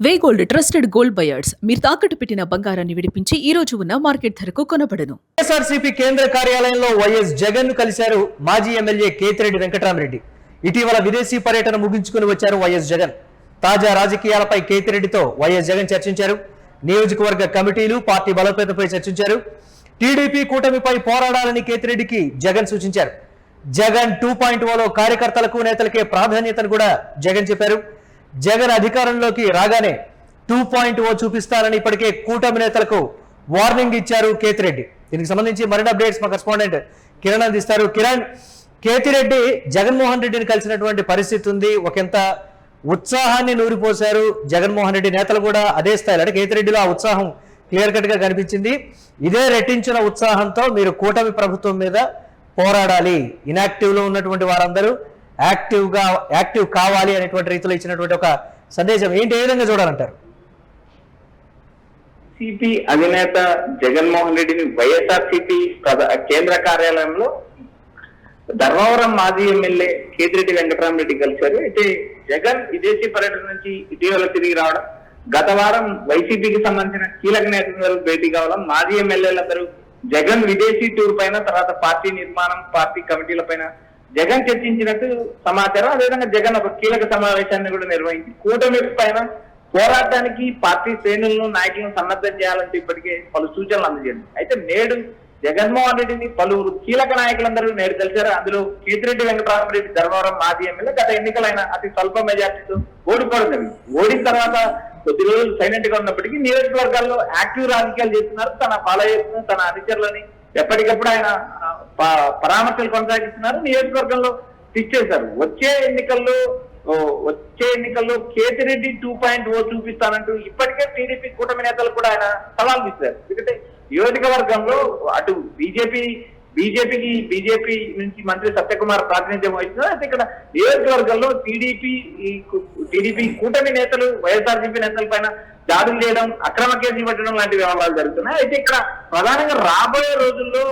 వే gold trusted gold buyers మీరు తాకట్టు పెట్టిన బంగారాన్ని విడిపించి ఈ రోజు ఉన్న మార్కెట్ ధరకు కొనబడను. వైఎస్ఆర్సీపీ కేంద్ర కార్యాలయంలో వైఎస్ జగన్ కలిశారు మాజీ ఎమ్మెల్యే కేతిరెడ్డి వెంకటరామరెడ్డి. ఇటీవల విదేశీ పర్యటన ముగించుకుని వచ్చారు వైఎస్ జగన్. తాజా రాజకీయాలపై కేతిరెడ్డితో వైఎస్ జగన్ చర్చించారు. నియోజకవర్గ కమిటీలు, పార్టీ బలోపేతంపై చర్చించారు. టీడీపీ కూటమిపై పోరాడాలని కేతిరెడ్డికి జగన్ సూచించారు. జగన్ 2.0లో కార్యకర్తలకు, నేతలకే ప్రాధాన్యతను కూడా జగన్ చెప్పారు. జగన్ అధికారంలోకి రాగానే 2.0 చూపిస్తారని ఇప్పటికే కూటమి నేతలకు వార్నింగ్ ఇచ్చారు కేతిరెడ్డి. దీనికి సంబంధించి మరిన్ని అప్డేట్స్ మా కరెస్పాండెంట్ కిరణ్ అందిస్తారు. కిరణ్, కేతిరెడ్డి జగన్మోహన్ రెడ్డిని కలిసినటువంటి పరిస్థితి ఉంది. ఒకంత ఉత్సాహాన్ని నూరిపోశారు జగన్మోహన్ రెడ్డి. నేతలు కూడా అదే స్థాయిలో, అంటే కేతిరెడ్డిలో ఆ ఉత్సాహం క్లియర్ కట్ గా కనిపించింది. ఇదే రెట్టించిన ఉత్సాహంతో మీరు కూటమి ప్రభుత్వం మీద పోరాడాలి, ఇనాక్టివ్ లో ఉన్నటువంటి వారందరూ యాక్టివ్ కావాలి అనేటువంటి రీతిలో ఇచ్చినటువంటి ఒక సందేశం ఏంటి, ఏ విధంగా చూడాలంటారు? సిపి అధినేత జగన్మోహన్ రెడ్డిని వైఎస్ఆర్సీపీ కేంద్ర కార్యాలయంలో ధర్మవరం మాజీ ఎమ్మెల్యే కేతిరెడ్డి వెంకటరామరెడ్డి కలిశారు. అయితే జగన్ విదేశీ పర్యటన నుంచి ఇటీవల తిరిగి రావడం, గత వారం వైసీపీకి సంబంధించిన కీలక నేతలు భేటీ కావడం, మాజీ ఎమ్మెల్యేలందరూ జగన్ విదేశీ టూర్ పైన, తర్వాత పార్టీ నిర్మాణం, పార్టీ కమిటీల పైన జగన్ చర్చించినట్టు సమాచారం. అదేవిధంగా జగన్ ఒక కీలక సమావేశాన్ని కూడా నిర్వహించి కూటమి పైన పోరాటానికి పార్టీ శ్రేణులను, నాయకులను సన్నద్ధం చేయాలంటే ఇప్పటికే పలు సూచనలు అందజేయండి. అయితే నేడు జగన్మోహన్ రెడ్డిని పలువురు కీలక నాయకులందరూ నేడు కలిశారు. అందులో కేతిరెడ్డి వెంకటరామరెడ్డి ధర్మవరం మాజీ ఎమ్మెల్యే గత ఎన్నికలైన అతి స్వల్ప మెజార్టీతో ఓడిపోవడం. ఓడిన తర్వాత కొద్ది రోజులు సైలెంట్ గా ఉన్నప్పటికీ నియోజకవర్గాల్లో యాక్టివ్ రాజకీయాలు చేస్తున్నారు. తన ఫాలోయర్స్, తన అనుచరులని ఎప్పటికప్పుడు ఆయన పరామర్శలు కొనసాగిస్తున్నారు. నియోజకవర్గంలో ఫిక్స్ చేశారు. వచ్చే ఎన్నికల్లో కేతిరెడ్డి 2.0 చూపిస్తానంటూ ఇప్పటికే టీడీపీ కూటమి నేతలు కూడా ఆయన సవాల్ ఇస్తారు. ఎందుకంటే నియోజకవర్గంలో అటు బీజేపీ నుంచి మంత్రి సత్యకుమార్ ప్రాతినిధ్యం వహిస్తున్నారు. అయితే ఇక్కడ నియోజకవర్గంలో టీడీపీ కూటమి నేతలు, వైఎస్ఆర్సీపీ నేతల పైన దాడులు చేయడం, అక్రమ కేసులు పెట్టడం లాంటి వ్యవహారాలు జరుగుతున్నాయి. అయితే ఇక్కడ ప్రధానంగా రాబోయే రోజుల్లో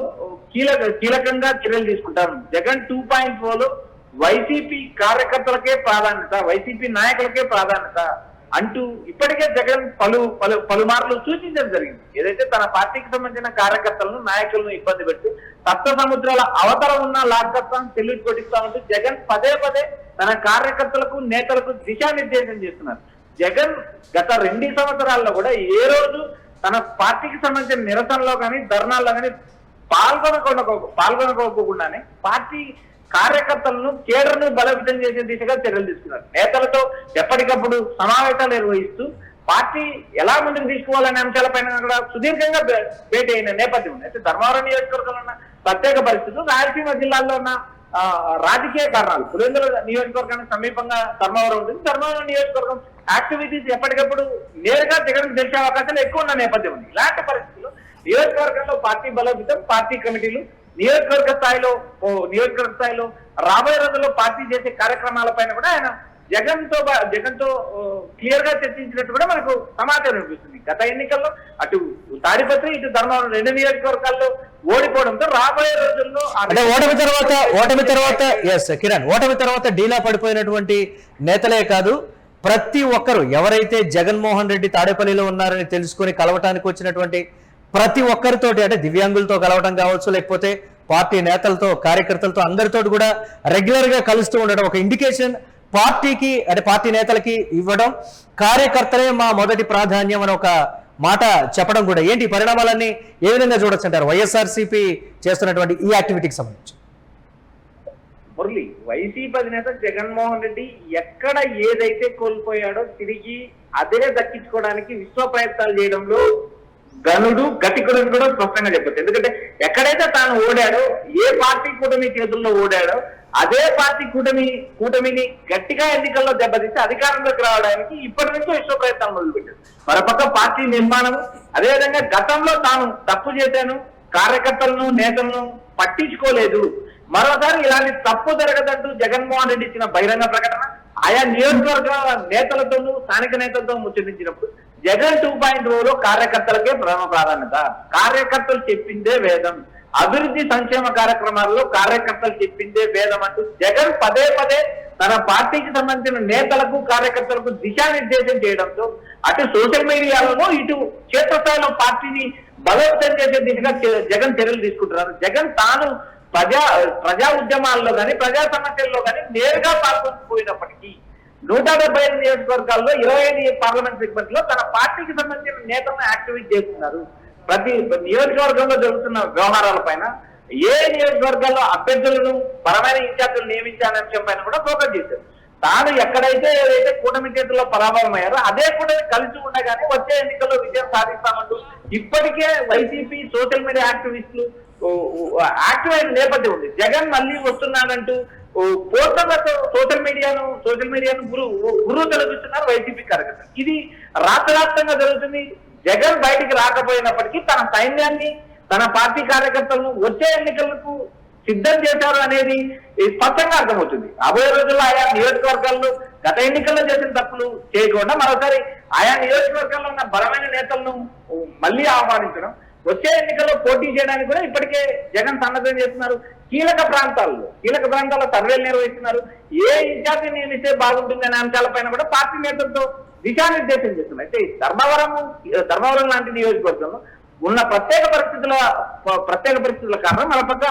కీలకంగా చర్యలు తీసుకుంటారు. జగన్ 2.0లో వైసీపీ కార్యకర్తలకే ప్రాధాన్యత, వైసీపీ నాయకులకే ప్రాధాన్యత అంటూ ఇప్పటికే జగన్ పలుమార్లు సూచించడం జరిగింది. ఏదైతే తన పార్టీకి సంబంధించిన కార్యకర్తలను, నాయకులను ఇబ్బంది పెట్టి సప్త సముద్రాల అవతల ఉన్న లాక్డౌన్ తెలివి కొట్టిస్తామంటూ జగన్ పదే తన కార్యకర్తలకు, నేతలకు దిశానిర్దేశం చేస్తున్నారు. జగన్ గత 2 సంవత్సరాల్లో కూడా ఏ రోజు తన పార్టీకి సంబంధించిన నిరసనలో కానీ, ధర్నాల్లో కానీ పాల్గొనకోకుండానే పార్టీ కార్యకర్తలను, కేడర్ను బలోపేతం చేసే దిశగా చర్యలు తీసుకున్నారు. నేతలతో ఎప్పటికప్పుడు సమావేశాలు నిర్వహిస్తూ పార్టీ ఎలా ముందుకు తీసుకోవాలనే అంశాలపైన కూడా సుదీర్ఘంగా భేటీ అయిన నేపథ్యం ఉంది. అయితే ధర్మవరం నియోజకవర్గంలో ఉన్న ప్రత్యేక పరిస్థితులు, రాయలసీమ జిల్లాల్లో ఉన్న రాజకీయ కారణాలు, పులివెందుల నియోజకవర్గానికి సమీపంగా ధర్మవరం ఉంటుంది. ధర్మవరం నియోజకవర్గం యాక్టివిటీస్ ఎప్పటికప్పుడు నేరుగా జగన్కు తెలిసే అవకాశాలు ఎక్కువ ఉన్న నేపథ్యం ఉంది. ఇలాంటి పరిస్థితుల్లో నియోజకవర్గంలో పార్టీ బలోపేతం, పార్టీ కమిటీలు నియోజకవర్గ స్థాయిలో రాబోయే రోజుల్లో పార్టీ చేసే కార్యక్రమాలపైన కూడా ఆయన జగన్తో క్లియర్ గా చర్చించినట్టు కూడా మనకు సమాచారం అనిపిస్తుంది. గత ఎన్నికల్లో అటు తాడిపత్రి, ఇటు ధర్మవరం 2 నియోజకవర్గాల్లో ఓడిపోవడంతో రాబోయే రోజుల్లో ఓటమి తర్వాత డీలా పడిపోయినటువంటి నేతలే కాదు, ప్రతి ఒక్కరు ఎవరైతే జగన్మోహన్ రెడ్డి తాడేపల్లిలో ఉన్నారని తెలుసుకొని కలవటానికి వచ్చినటువంటి ప్రతి ఒక్కరితోటి, అంటే దివ్యాంగులతో కలవటం కావచ్చు, లేకపోతే పార్టీ నేతలతో, కార్యకర్తలతో అందరితో కూడా రెగ్యులర్ గా కలుస్తూ ఉండడం ఒక ఇండికేషన్ పార్టీకి, అంటే పార్టీ నేతలకి ఇవ్వడం. కార్యకర్తలే మా మొదటి ప్రాధాన్యం అని ఒక మాట చెప్పడం కూడా. ఏంటి పరిణామాలన్నీ ఏ విధంగా చూడొచ్చు అంటారు వైఎస్ఆర్సీపీ చేస్తున్నటువంటి ఈ యాక్టివిటీకి సంబంధించి? మురళి, వైసీపీ అధినేత జగన్మోహన్ రెడ్డి ఎక్కడ ఏదైతే కోల్పోయాడో తిరిగి అదే దక్కించుకోవడానికి విశ్వ ప్రయత్నాలు చేయడంలో గనుడు, గతికుడు కూడా స్పష్టంగా చెప్పచ్చు. ఎందుకంటే ఎక్కడైతే తాను ఓడాడో, ఏ పార్టీ కూటమి చేతుల్లో ఓడాడో అదే పార్టీ కూటమిని గట్టిగా ఎన్నికల్లో దెబ్బతీసి అధికారంలోకి రావడానికి ఇప్పటి నుంచో విశ్వ ప్రయత్నాలు మొదలుపెట్టారు. మరోపక్క పార్టీ నిర్మాణం, అదేవిధంగా గతంలో తాను తప్పు చేశాను, కార్యకర్తలను, నేతలను పట్టించుకోలేదు, మరోసారి ఇలాంటి తప్పు జరగదంటూ జగన్మోహన్ రెడ్డి ఇచ్చిన బహిరంగ ప్రకటన ఆయా నియోజకవర్గ నేతలతోనూ, స్థానిక నేతలతో ముచ్చటించినప్పుడు జగన్ 2.0లో కార్యకర్తలకే ప్రాధాన్యత, కార్యకర్తలు చెప్పిందే వేదం, అభివృద్ధి సంక్షేమ కార్యక్రమాల్లో కార్యకర్తలు చెప్పిందే వేదం అంటూ జగన్ పదే తన పార్టీకి సంబంధించిన నేతలకు, కార్యకర్తలకు దిశానిర్దేశం చేయడంతో అటు సోషల్ మీడియాలో ఇటు క్షేత్రస్థాయిలో పార్టీని బలోపేతం చేసే దిశగా జగన్ చర్యలు తీసుకుంటున్నారు. జగన్ తాను ప్రజా ఉద్యమాల్లో కానీ ప్రజా సమస్యల్లో కానీ నేరుగా పాల్గొనిపోయినప్పటికీ 175 నియోజకవర్గాల్లో 25 పార్లమెంట్ సెగ్మెంట్ లో తన పార్టీకి సంబంధించిన నేతలను యాక్టివేట్ చేస్తున్నారు. ప్రతి నియోజకవర్గంలో జరుగుతున్న వ్యవహారాల పైన ఏ నియోజకవర్గాల్లో అభ్యర్థులను పరమైన ఇన్ఛార్జీలు నియమించాలనే అంశం పైన కూడా ఫోకస్ చేశారు. తాను ఎక్కడైతే ఏదైతే కూటమి చేతుల్లో పరాభవం అయ్యారో అదే కూటమి కలిసి ఉండగానే వచ్చే ఎన్నికల్లో విజయం సాధిస్తామంటూ ఇప్పటికే వైసీపీ సోషల్ మీడియా యాక్టివిస్టులు యాక్టివ్ అయిన నేపథ్యం ఉంది. జగన్ మళ్ళీ వస్తున్నానంటూ పూర్తమతో సోషల్ మీడియాను గురువు తొలగిస్తున్నారు వైసీపీ కార్యకర్తలు. ఇది రాష్ట్ర వ్యాప్తంగా జరుగుతుంది. జగన్ బయటికి రాకపోయినప్పటికీ తన సైన్యాన్ని తన పార్టీ కార్యకర్తలను వచ్చే ఎన్నికలకు సిద్ధం చేశారు అనేది స్పష్టంగా అర్థమవుతుంది. రాబోయే రోజుల్లో ఆయా నియోజకవర్గాల్లో గత ఎన్నికల్లో చేసిన తప్పులు చేయకుండా మరోసారి ఆయా నియోజకవర్గాల్లో ఉన్న బలమైన నేతలను మళ్ళీ ఆహ్వానించడం, వచ్చే ఎన్నికల్లో పోటీ చేయడానికి కూడా ఇప్పటికే జగన్ సన్నద్ధం చేస్తున్నారు. కీలక ప్రాంతాల్లో సర్వేలు నిర్వహిస్తున్నారు. ఏ ఇన్ఛార్జి నియమిస్తే బాగుంటుంది అనే అంశాలపైన కూడా పార్టీ నేతలతో దిశానిర్దేశం చేస్తున్నారు. అయితే ధర్మవరం లాంటి నియోజకవర్గంలో ఉన్న ప్రత్యేక పరిస్థితుల కారణం మరొక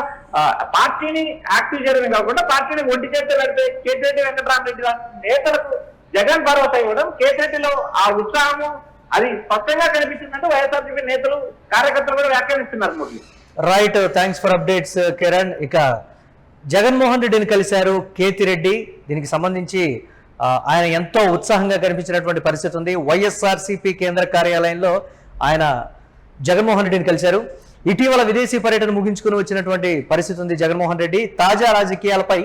పార్టీని యాక్టివ్ చేయడమే కాకుండా పార్టీని ఒంటి చేస్తే పెడితే కేతిరెడ్డి వెంకటరామరెడ్డి నేతలకు జగన్ భరోసా ఇవ్వడం, కేతిరెడ్డిలో ఆ ఉత్సాహము అది స్పష్టంగా కనిపిస్తుందంటే వైఎస్ఆర్సీపీ నేతలు కార్యకర్తలు కూడా వ్యాఖ్యానిస్తున్నారు. Murali, right, thanks for updates Kiran. ఇక జగన్మోహన్ రెడ్డిని కలిశారు కేతిరెడ్డి. దీనికి సంబంధించి ఆయన ఎంతో ఉత్సాహంగా కనిపించినటువంటి పరిస్థితి ఉంది. వైఎస్ఆర్సీపీ కేంద్ర కార్యాలయంలో ఆయన జగన్మోహన్ రెడ్డిని కలిశారు. ఇటీవల విదేశీ పర్యటన ముగించుకుని వచ్చినటువంటి పరిస్థితి ఉంది జగన్మోహన్ రెడ్డి. తాజా రాజకీయాలపై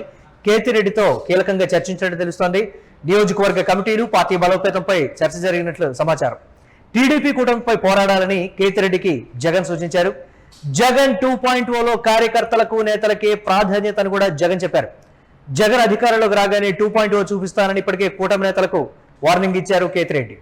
కేతిరెడ్డితో కీలకంగా చర్చించినట్టు తెలుస్తోంది. నియోజకవర్గ కమిటీలు, పార్టీ బలోపేతంపై చర్చ జరిగినట్లు సమాచారం. టీడీపీ కూటమిపై పోరాడాలని కేతిరెడ్డికి జగన్ సూచించారు. జగన్ 2.0లో కార్యకర్తలకు నేతలకే ప్రాధాన్యతను కూడా జగన్ చెప్పారు. జగన్ అధికారంలోకి రాగానే 2.0 చూపిస్తానని ఇప్పటికే కూటమి నేతలకు వార్నింగ్ ఇచ్చారు కేతిరెడ్డి.